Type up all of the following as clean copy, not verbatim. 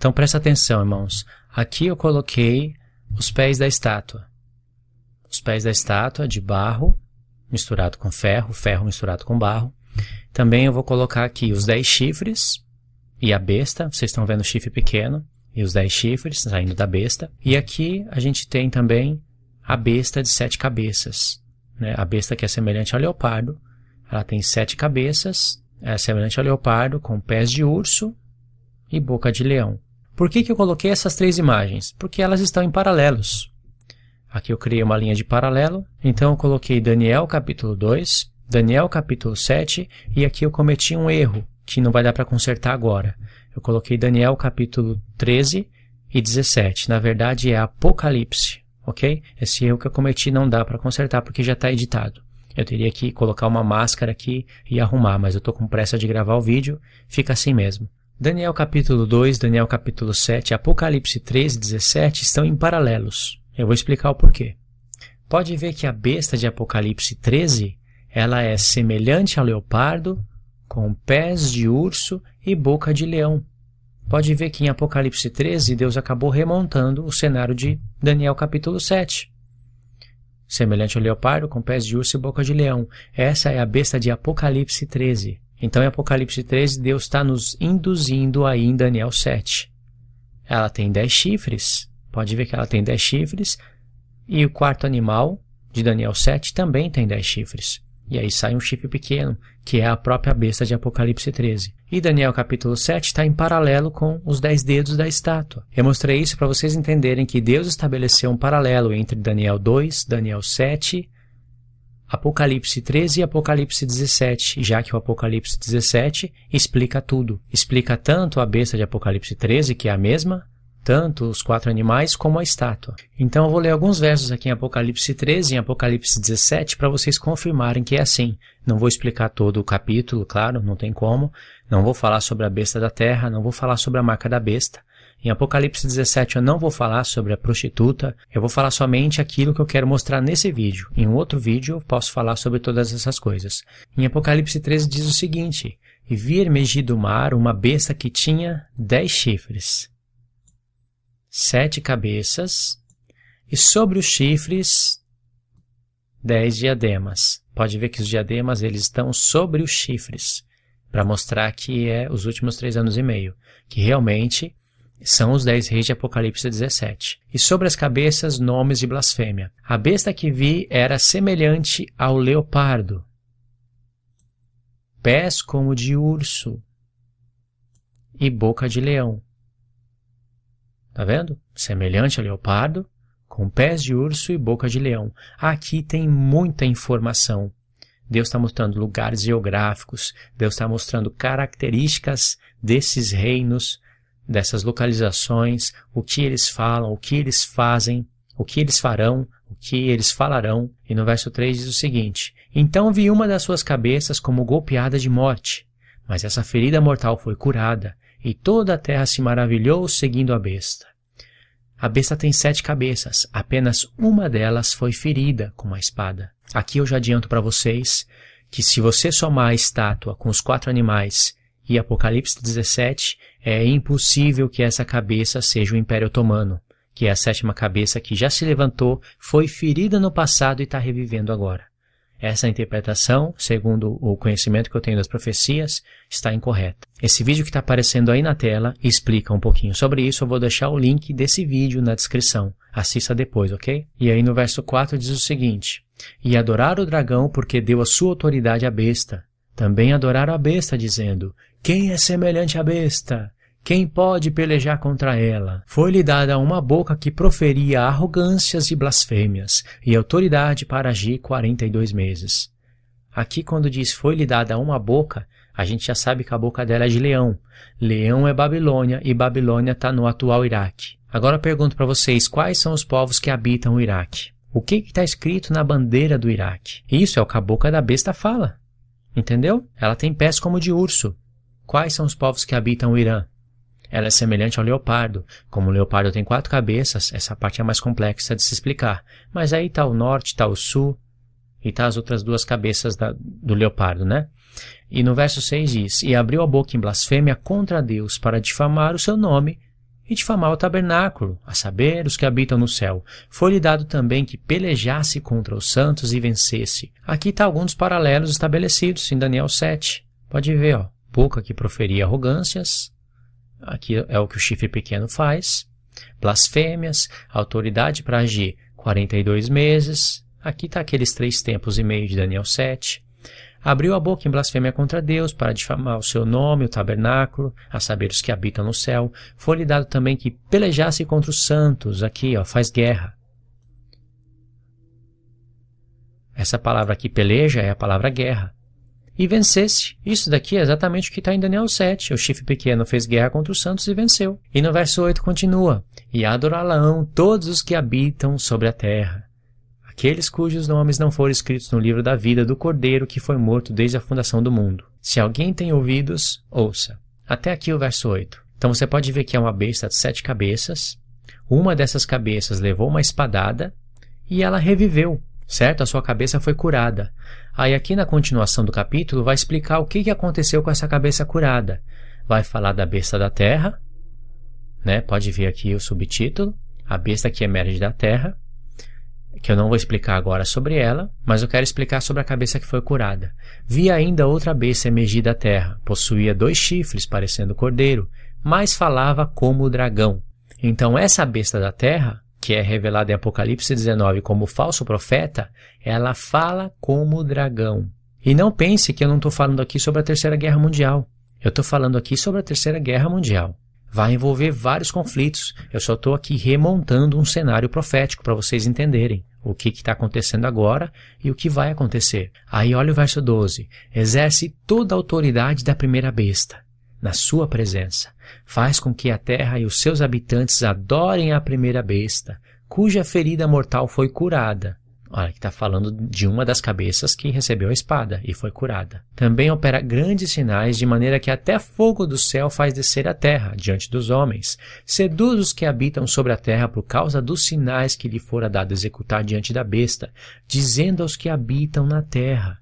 Então presta atenção, irmãos. Aqui eu coloquei os pés da estátua. Os pés da estátua de barro misturado com ferro, ferro misturado com barro. Também eu vou colocar aqui os 10 chifres e a besta. Vocês estão vendo o chifre pequeno e os 10 chifres saindo da besta. E aqui a gente tem também a besta de 7 cabeças, né? A besta que é semelhante ao leopardo. Ela tem 7 cabeças, é semelhante ao leopardo, com pés de urso e boca de leão. Por que eu coloquei essas 3 imagens? Porque elas estão em paralelos. Aqui eu criei uma linha de paralelo, então eu coloquei Daniel capítulo 2, Daniel capítulo 7, e aqui eu cometi um erro, que não vai dar para consertar agora. Eu coloquei Daniel capítulo 13 e 17, na verdade é Apocalipse, ok? Esse erro que eu cometi não dá para consertar porque já está editado. Eu teria que colocar uma máscara aqui e arrumar, mas eu estou com pressa de gravar o vídeo, fica assim mesmo. Daniel capítulo 2, Daniel capítulo 7, Apocalipse 13 e 17 estão em paralelos. Eu vou explicar o porquê. Pode ver que a besta de Apocalipse 13, ela é semelhante ao leopardo, com pés de urso e boca de leão. Pode ver que em Apocalipse 13, Deus acabou remontando o cenário de Daniel capítulo 7. Semelhante ao leopardo, com pés de urso e boca de leão. Essa é a besta de Apocalipse 13. Então, em Apocalipse 13, Deus está nos induzindo aí em Daniel 7. Ela tem 10 chifres. Pode ver que ela tem 10 chifres. E o quarto animal de Daniel 7 também tem 10 chifres. E aí sai um chifre pequeno, que é a própria besta de Apocalipse 13. E Daniel capítulo 7 está em paralelo com os 10 dedos da estátua. Eu mostrei isso para vocês entenderem que Deus estabeleceu um paralelo entre Daniel 2, Daniel 7, Apocalipse 13 e Apocalipse 17, já que o Apocalipse 17 explica tudo. Explica tanto a besta de Apocalipse 13, que é a mesma, tanto os 4 animais como a estátua. Então eu vou ler alguns versos aqui em Apocalipse 13 e em Apocalipse 17 para vocês confirmarem que é assim. Não vou explicar todo o capítulo, claro, não tem como. Não vou falar sobre a besta da terra, não vou falar sobre a marca da besta. Em Apocalipse 17 eu não vou falar sobre a prostituta, eu vou falar somente aquilo que eu quero mostrar nesse vídeo. Em um outro vídeo eu posso falar sobre todas essas coisas. Em Apocalipse 13 diz o seguinte: E vi emergir do mar uma besta que tinha 10 chifres, 7 cabeças, e sobre os chifres 10 diademas. Pode ver que os diademas eles estão sobre os chifres, para mostrar que é os últimos 3 anos e meio, que realmente são os 10 reis de Apocalipse 17. E sobre as cabeças, nomes de blasfêmia. A besta que vi era semelhante ao leopardo, pés como de urso e boca de leão. Tá vendo? Semelhante ao leopardo, com pés de urso e boca de leão. Aqui tem muita informação. Deus está mostrando lugares geográficos, Deus está mostrando características desses reinos, dessas localizações, o que eles falam, o que eles fazem, o que eles farão, o que eles falarão. E no verso 3 diz o seguinte: Então vi uma das suas cabeças como golpeada de morte, mas essa ferida mortal foi curada, e toda a terra se maravilhou seguindo a besta. A besta tem 7 cabeças, apenas uma delas foi ferida com uma espada. Aqui eu já adianto para vocês que se você somar a estátua com os 4 animais e Apocalipse 17, é impossível que essa cabeça seja o Império Otomano, que é a 7ª cabeça que já se levantou, foi ferida no passado e está revivendo agora. Essa interpretação, segundo o conhecimento que eu tenho das profecias, está incorreta. Esse vídeo que está aparecendo aí na tela explica um pouquinho sobre isso. Eu vou deixar o link desse vídeo na descrição. Assista depois, ok? E aí no verso 4 diz o seguinte: E adoraram o dragão porque deu a sua autoridade à besta. Também adoraram a besta, dizendo: Quem é semelhante à besta? Quem pode pelejar contra ela? Foi-lhe dada uma boca que proferia arrogâncias e blasfêmias, e autoridade para agir 42 meses. Aqui quando diz foi-lhe dada uma boca, a gente já sabe que a boca dela é de leão. Leão é Babilônia, e Babilônia está no atual Iraque. Agora eu pergunto para vocês, quais são os povos que habitam o Iraque? O que está escrito na bandeira do Iraque? Isso é o que a boca da besta fala. Entendeu? Ela tem pés como de urso. Quais são os povos que habitam o Irã? Ela é semelhante ao leopardo. Como o leopardo tem 4 cabeças, essa parte é mais complexa de se explicar. Mas aí está o norte, está o sul e está as outras 2 cabeças do leopardo, né? E no verso 6 diz: E abriu a boca em blasfêmia contra Deus para difamar o seu nome e difamar o tabernáculo, a saber, os que habitam no céu. Foi-lhe dado também que pelejasse contra os santos e vencesse. Aqui está alguns paralelos estabelecidos em Daniel 7. Pode ver, ó, boca que proferia arrogâncias, aqui é o que o chifre pequeno faz, blasfêmias, autoridade para agir 42 meses, aqui está aqueles 3 tempos e meio de Daniel 7. Abriu a boca em blasfêmia contra Deus para difamar o seu nome, o tabernáculo, a saber os que habitam no céu. Foi-lhe dado também que pelejasse contra os santos, aqui, ó, faz guerra. Essa palavra aqui, peleja, é a palavra guerra. E vencesse. Isso daqui é exatamente o que está em Daniel 7. O chifre pequeno fez guerra contra os santos e venceu. E no verso 8 continua: e adorá-la-ão todos os que habitam sobre a terra, aqueles cujos nomes não foram escritos no livro da vida do Cordeiro que foi morto desde a fundação do mundo. Se alguém tem ouvidos, ouça. Até aqui o verso 8. Então você pode ver que é uma besta de 7 cabeças. Uma dessas cabeças levou uma espadada e ela reviveu, certo? A sua cabeça foi curada. Aí aqui na continuação do capítulo vai explicar o que aconteceu com essa cabeça curada. Vai falar da besta da terra, né? Pode ver aqui o subtítulo, a besta que emerge da terra, que eu não vou explicar agora sobre ela, mas eu quero explicar sobre a cabeça que foi curada. Vi ainda outra besta emergir da terra, possuía 2 chifres, parecendo cordeiro, mas falava como o dragão. Então essa besta da terra, que é revelada em Apocalipse 19 como falso profeta, ela fala como o dragão. E não pense que eu não estou falando aqui sobre a Terceira Guerra Mundial. Eu estou falando aqui sobre a Terceira Guerra Mundial. Vai envolver vários conflitos. Eu só estou aqui remontando um cenário profético para vocês entenderem o que está acontecendo agora e o que vai acontecer. Aí olha o verso 12. Exerce toda a autoridade da primeira besta na sua presença. Faz com que a terra e os seus habitantes adorem a primeira besta, cuja ferida mortal foi curada. Olha, que está falando de uma das cabeças que recebeu a espada e foi curada. Também opera grandes sinais, de maneira que até fogo do céu faz descer a terra diante dos homens. Seduz os que habitam sobre a terra por causa dos sinais que lhe fora dado executar diante da besta, dizendo aos que habitam na terra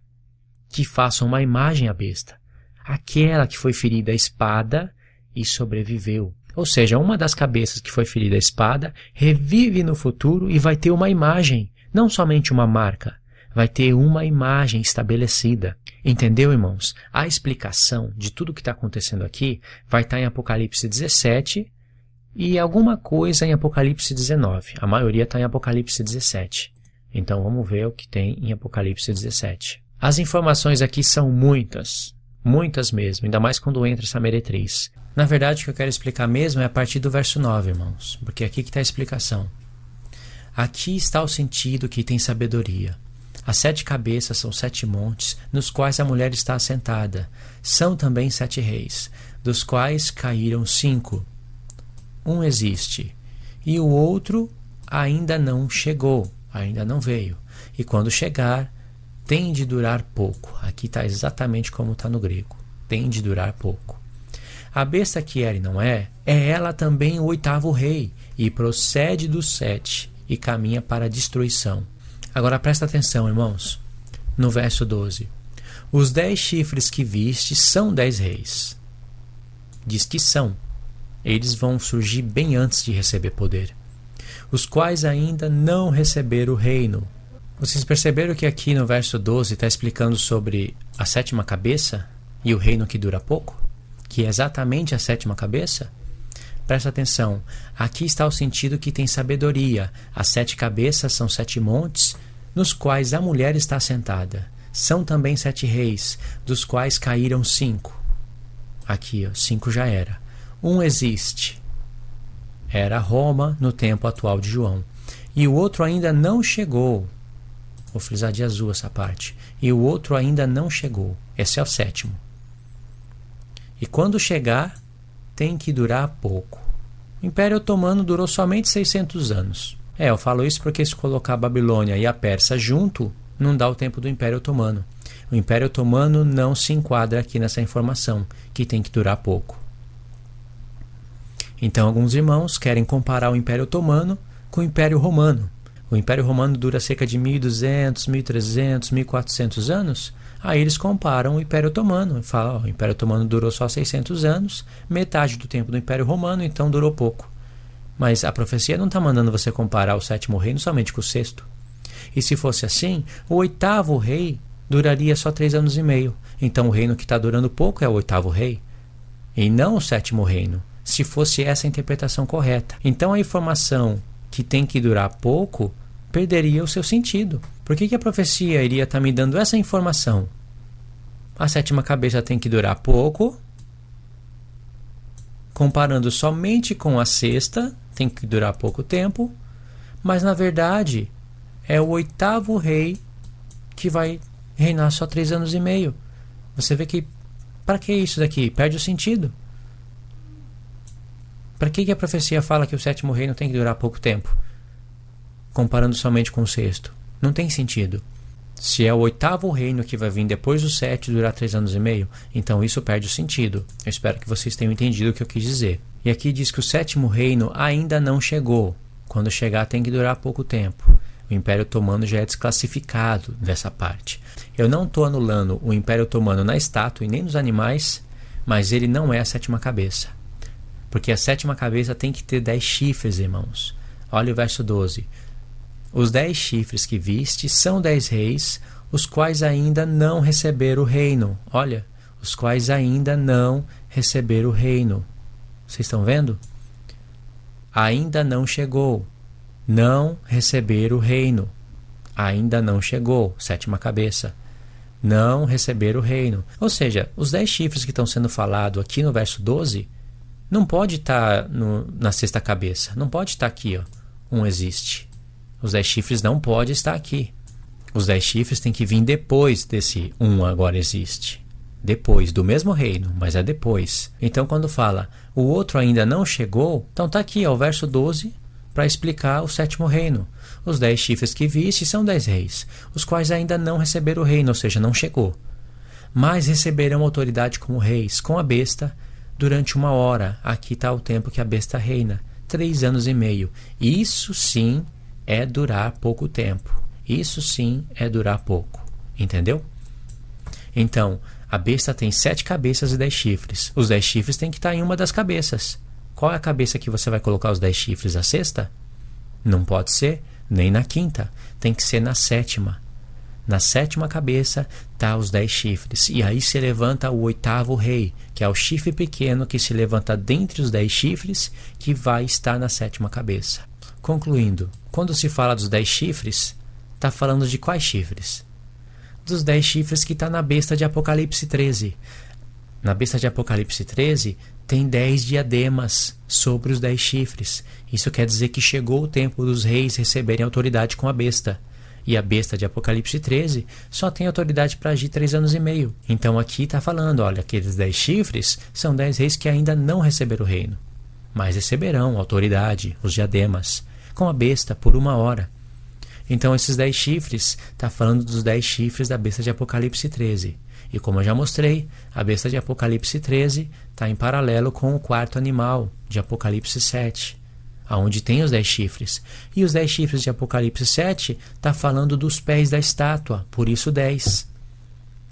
que façam uma imagem à besta, aquela que foi ferida a espada e sobreviveu. Ou seja, uma das cabeças que foi ferida a espada revive no futuro e vai ter uma imagem. Não somente uma marca, vai ter uma imagem estabelecida. Entendeu, irmãos? A explicação de tudo o que está acontecendo aqui vai estar em Apocalipse 17 e alguma coisa em Apocalipse 19. A maioria está em Apocalipse 17. Então vamos ver o que tem em Apocalipse 17. As informações aqui são muitas, muitas mesmo, ainda mais quando entra essa meretriz. Na verdade, o que eu quero explicar mesmo é a partir do verso 9, irmãos, porque é aqui que está a explicação. Aqui está o sentido que tem sabedoria. As 7 cabeças são 7 montes, nos quais a mulher está assentada. São também 7 reis, dos quais caíram 5. Um existe, e o outro ainda não chegou, ainda não veio. E quando chegar, tem de durar pouco. Aqui está exatamente como está no grego. Tem de durar pouco. A besta que era e não é ela também o 8º rei, e procede dos 7. E caminha para a destruição. Agora presta atenção, irmãos, no verso 12. Os 10 chifres que viste são 10 reis. Diz que são. Eles vão surgir bem antes de receber poder. Os quais ainda não receberam o reino. Vocês perceberam que aqui no verso 12 está explicando sobre a 7ª cabeça e o reino que dura pouco? Que é exatamente a 7ª cabeça? Presta atenção, aqui está o sentido que tem sabedoria. As 7 cabeças são 7 montes, nos quais a mulher está sentada. São também 7 reis, dos quais caíram 5. Aqui, 5 já era. Um existe. Era Roma no tempo atual de João. E o outro ainda não chegou. Vou frisar de azul essa parte. E o outro ainda não chegou. Esse é o 7º. E quando chegar, tem que durar pouco. O Império Otomano durou somente 600 anos. Eu falo isso porque se colocar a Babilônia e a Pérsia junto, não dá o tempo do Império Otomano. O Império Otomano não se enquadra aqui nessa informação, que tem que durar pouco. Então alguns irmãos querem comparar o Império Otomano com o Império Romano. O Império Romano dura cerca de 1.200, 1.300, 1.400 anos. Aí eles comparam o Império Otomano. Falam, o Império Otomano durou só 600 anos, metade do tempo do Império Romano, então durou pouco. Mas a profecia não está mandando você comparar o 7º reino somente com o 6º. E se fosse assim, o 8º rei duraria só 3 anos e meio. Então o reino que está durando pouco é o 8º rei, e não o 7º reino, se fosse essa a interpretação correta. Então a informação que tem que durar pouco perderia o seu sentido. Por que a profecia iria estar me dando essa informação? A 7ª cabeça tem que durar pouco, comparando somente com a 6ª, tem que durar pouco tempo, mas na verdade é o 8º rei que vai reinar só 3 anos e meio. Você vê que, para que isso daqui? Perde o sentido. Para que a profecia fala que o 7º reino tem que durar pouco tempo, comparando somente com o 6º? Não tem sentido. Se é o 8º reino que vai vir depois do 7 durar 3 anos e meio, então isso perde o sentido. Eu espero que vocês tenham entendido o que eu quis dizer. E aqui diz que o 7º reino ainda não chegou. Quando chegar tem que durar pouco tempo. O Império Otomano já é desclassificado dessa parte. Eu não estou anulando o Império Otomano na estátua e nem nos animais, mas ele não é a 7ª cabeça. Porque a 7ª cabeça tem que ter 10 chifres, irmãos. Olha o verso 12. Os 10 chifres que viste são 10 reis, os quais ainda não receberam o reino. Olha, os quais ainda não receberam o reino. Vocês estão vendo? Ainda não chegou. Não receberam o reino. Ainda não chegou. 7ª cabeça. Não receberam o reino. Ou seja, os 10 chifres que estão sendo falados aqui no verso 12, não pode estar na 6ª cabeça. Não pode estar aqui, ó. Um existe. Os 10 chifres não pode estar aqui. Os 10 chifres têm que vir depois desse agora existe. Depois, do mesmo reino, mas é depois. Então, quando fala o outro ainda não chegou, então está aqui, ó, o verso 12, para explicar o 7º reino. Os 10 chifres que viste são 10 reis, os quais ainda não receberam o reino, ou seja, não chegou. Mas receberão autoridade como reis, com a besta, durante 1 hora. Aqui está o tempo que a besta reina, 3 anos e meio. Isso sim é durar pouco tempo. Isso sim é durar pouco. Entendeu? Então, a besta tem 7 cabeças e 10 chifres. Os 10 chifres têm que estar em uma das cabeças. Qual é a cabeça que você vai colocar os 10 chifres? A 6ª? Não pode ser, nem na 5ª. Tem que ser na 7ª. Na 7ª cabeça está os 10 chifres. E aí se levanta o 8º rei, que é o chifre pequeno que se levanta dentre os 10 chifres, que vai estar na 7ª cabeça. Concluindo, quando se fala dos 10 chifres, está falando de quais chifres? Dos 10 chifres que está na besta de Apocalipse 13. Na besta de Apocalipse 13 tem 10 diademas sobre os 10 chifres. Isso quer dizer que chegou o tempo dos reis receberem autoridade com a besta. E a besta de Apocalipse 13 só tem autoridade para agir 3 anos e meio. Então aqui está falando, olha, aqueles 10 chifres são 10 reis que ainda não receberam o reino. Mas receberão autoridade, os diademas, com a besta por 1 hora. Então esses 10 chifres, está falando dos 10 chifres da besta de Apocalipse 13. E como eu já mostrei, a besta de Apocalipse 13 está em paralelo com o 4º animal de Apocalipse 7, aonde tem os 10 chifres. E os 10 chifres de Apocalipse 7 está falando dos pés da estátua, por isso 10.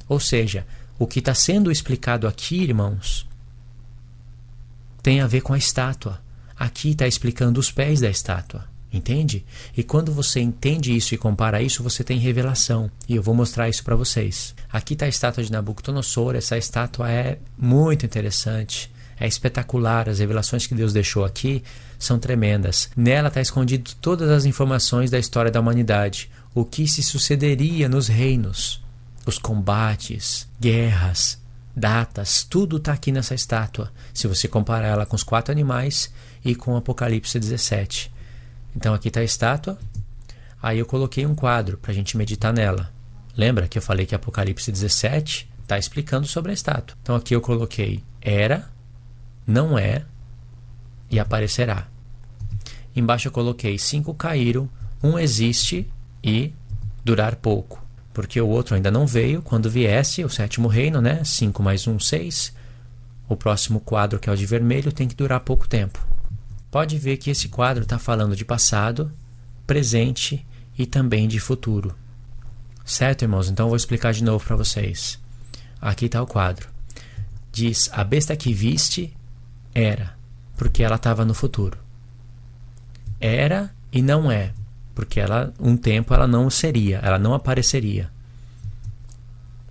Ou seja, o que está sendo explicado aqui, irmãos, tem a ver com a estátua. Aqui está explicando os pés da estátua. Entende? E quando você entende isso e compara isso, você tem revelação. E eu vou mostrar isso para vocês. Aqui está a estátua de Nabucodonosor. Essa estátua é muito interessante. É espetacular. As revelações que Deus deixou aqui são tremendas. Nela está escondido todas as informações da história da humanidade. O que se sucederia nos reinos. Os combates, guerras, datas. Tudo está aqui nessa estátua. Se você comparar ela com os 4 animais e com Apocalipse 17. Então aqui está a estátua, aí eu coloquei um quadro para a gente meditar nela. Lembra que eu falei que Apocalipse 17 está explicando sobre a estátua. Então aqui eu coloquei era, não é e aparecerá. Embaixo eu coloquei 5 caíram, 1 existe e durar pouco. Porque o outro ainda não veio, quando viesse o 7º reino, né? 5 mais 1, 6. O próximo quadro, que é o de vermelho, tem que durar pouco tempo. Pode ver que esse quadro está falando de passado, presente e também de futuro. Certo, irmãos? Então eu vou explicar de novo para vocês. Aqui está o quadro. Diz, a besta que viste era, porque ela estava no futuro. era e não é, porque um tempo ela não seria, ela não apareceria.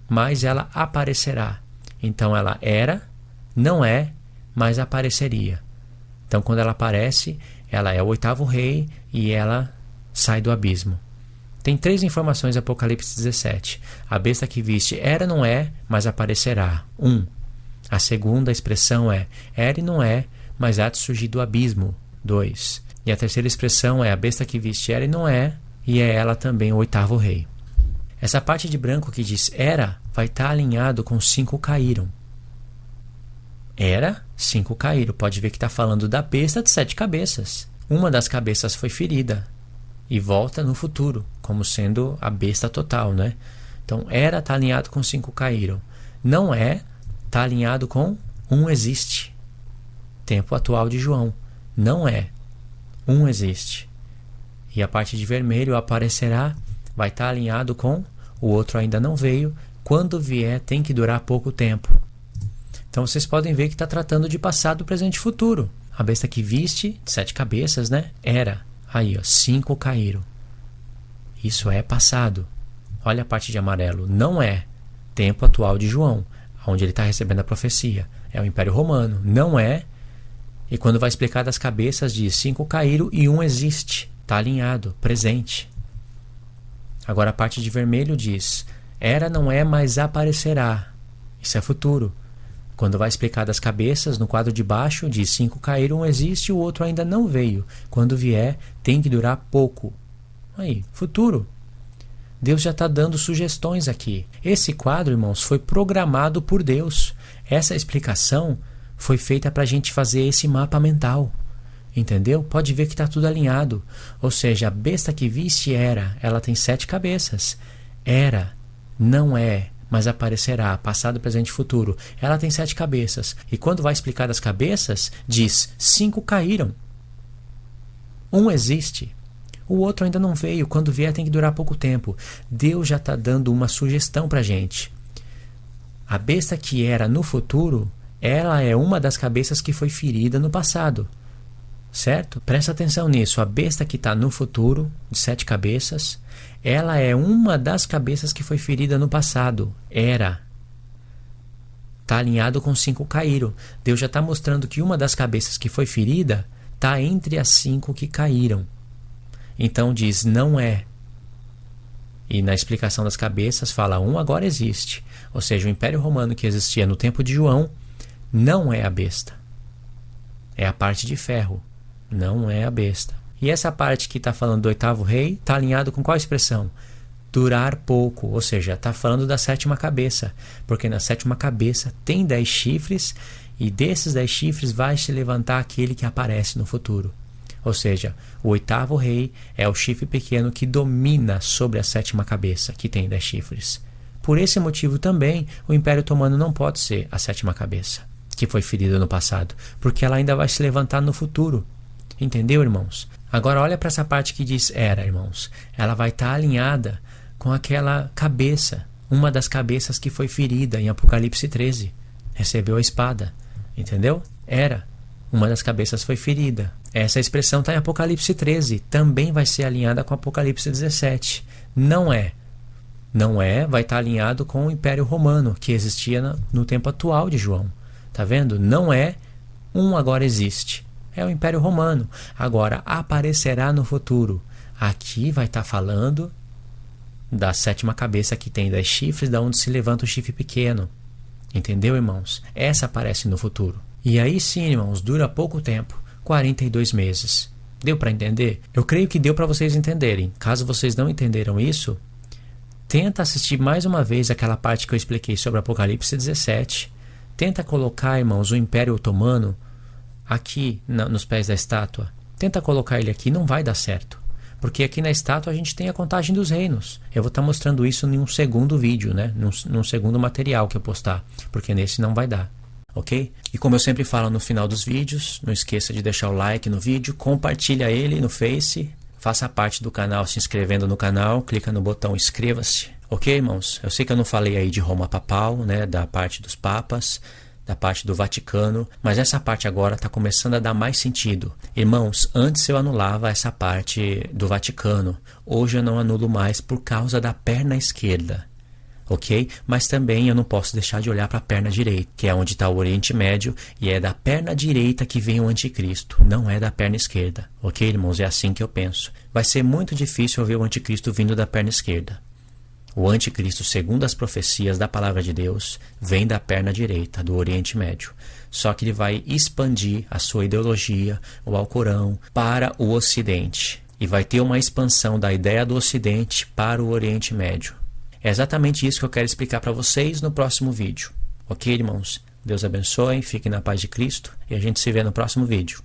Mas ela aparecerá. Então ela era, não é, mas apareceria. Então quando ela aparece, ela é o 8º rei e ela sai do abismo. Tem 3 informações em Apocalipse 17. A besta que viste era, não é, mas aparecerá. 1. A segunda expressão é era e não é, mas há de surgir do abismo. 2. E a terceira expressão é a besta que viste era e não é, e é ela também o 8º rei. Essa parte de branco que diz era vai estar alinhado com 5 caíram. Era, 5 caíram. Pode ver que está falando da besta de 7 cabeças. Uma das cabeças foi ferida e volta no futuro, como sendo a besta total, né? Então, era está alinhado com 5 caíram. Não é, está alinhado com 1 existe. Tempo atual de João. Não é. 1 existe. E a parte de vermelho aparecerá, vai estar alinhado com o outro ainda não veio. Quando vier, tem que durar pouco tempo. Então vocês podem ver que está tratando de passado, presente e futuro. A besta que viste, de 7 cabeças, né? Era. Aí, ó, 5 caíram. Isso é passado. Olha a parte de amarelo. Não é tempo atual de João, onde ele está recebendo a profecia. É o Império Romano. Não é. E quando vai explicar das cabeças, diz 5 caíram e 1 existe. Está alinhado, presente. Agora a parte de vermelho diz era, não é, mas aparecerá. Isso é futuro. Quando vai explicar das cabeças, no quadro de baixo, diz 5 caíram, 1 existe e o outro ainda não veio. Quando vier, tem que durar pouco. Aí, futuro. Deus já está dando sugestões aqui. Esse quadro, irmãos, foi programado por Deus. Essa explicação foi feita para a gente fazer esse mapa mental. Entendeu? Pode ver que está tudo alinhado. Ou seja, a besta que viste era, ela tem 7 cabeças. Era, não é, mas aparecerá, passado, presente e futuro. Ela tem 7 cabeças. E quando vai explicar das cabeças, diz 5 caíram. 1 existe. O outro ainda não veio. Quando vier tem que durar pouco tempo. Deus já está dando uma sugestão para a gente. A besta que era no futuro, ela é uma das cabeças que foi ferida no passado. Certo? Presta atenção nisso. A besta que está no futuro, de 7 cabeças, ela é uma das cabeças que foi ferida no passado. Era. Está alinhado com 5 caíram. Deus já está mostrando que uma das cabeças que foi ferida está entre as 5 que caíram. Então diz não é. E na explicação das cabeças fala 1 agora existe. Ou seja, o Império Romano que existia no tempo de João não é a besta. É a parte de ferro. Não é a besta. E essa parte que está falando do 8º rei está alinhado com qual expressão? Durar pouco, ou seja, está falando da 7ª cabeça, porque na 7ª cabeça tem 10 chifres e desses 10 chifres vai se levantar aquele que aparece no futuro. Ou seja, o 8º rei é o chifre pequeno que domina sobre a 7ª cabeça, que tem 10 chifres. Por esse motivo também, o Império Otomano não pode ser a 7ª cabeça, que foi ferida no passado, porque ela ainda vai se levantar no futuro. Entendeu, irmãos? Agora olha para essa parte que diz era, irmãos. Ela vai estar alinhada com aquela cabeça, uma das cabeças que foi ferida em Apocalipse 13. Recebeu a espada. Entendeu? Era. Uma das cabeças foi ferida. Essa expressão está em Apocalipse 13. Também vai ser alinhada com Apocalipse 17. Não é. Não é, vai estar alinhado com o Império Romano, que existia no tempo atual de João. Tá vendo? Não é. Agora existe. É o Império Romano. Agora, aparecerá no futuro. Aqui vai estar falando da 7ª cabeça que tem 10 chifres, da onde se levanta o chifre pequeno. Entendeu, irmãos? Essa aparece no futuro. E aí sim, irmãos, dura pouco tempo. 42 meses. Deu para entender? Eu creio que deu para vocês entenderem. Caso vocês não entenderam isso, tenta assistir mais uma vez aquela parte que eu expliquei sobre Apocalipse 17. Tenta colocar, irmãos, o Império Otomano aqui nos pés da estátua. Tenta colocar ele aqui, não vai dar certo. Porque aqui na estátua a gente tem a contagem dos reinos. Eu vou estar mostrando isso em um segundo vídeo, né? Num segundo material que eu postar. Porque nesse não vai dar. Ok? E como eu sempre falo no final dos vídeos, não esqueça de deixar o like no vídeo, compartilha ele no Face, faça parte do canal se inscrevendo no canal, clica no botão inscreva-se. Ok, irmãos? Eu sei que eu não falei aí de Roma papal, né? Da parte dos papas. da parte do Vaticano, mas essa parte agora está começando a dar mais sentido. Irmãos, antes eu anulava essa parte do Vaticano, hoje eu não anulo mais por causa da perna esquerda. Ok? Mas também eu não posso deixar de olhar para a perna direita, que é onde está o Oriente Médio, e é da perna direita que vem o anticristo, não é da perna esquerda. Ok, irmãos? É assim que eu penso. Vai ser muito difícil eu ver o anticristo vindo da perna esquerda. O anticristo, segundo as profecias da palavra de Deus, vem da perna direita, do Oriente Médio. Só que ele vai expandir a sua ideologia, o Alcorão, para o Ocidente. E vai ter uma expansão da ideia do Ocidente para o Oriente Médio. É exatamente isso que eu quero explicar para vocês no próximo vídeo. Ok, irmãos? Deus abençoe, fiquem na paz de Cristo e a gente se vê no próximo vídeo.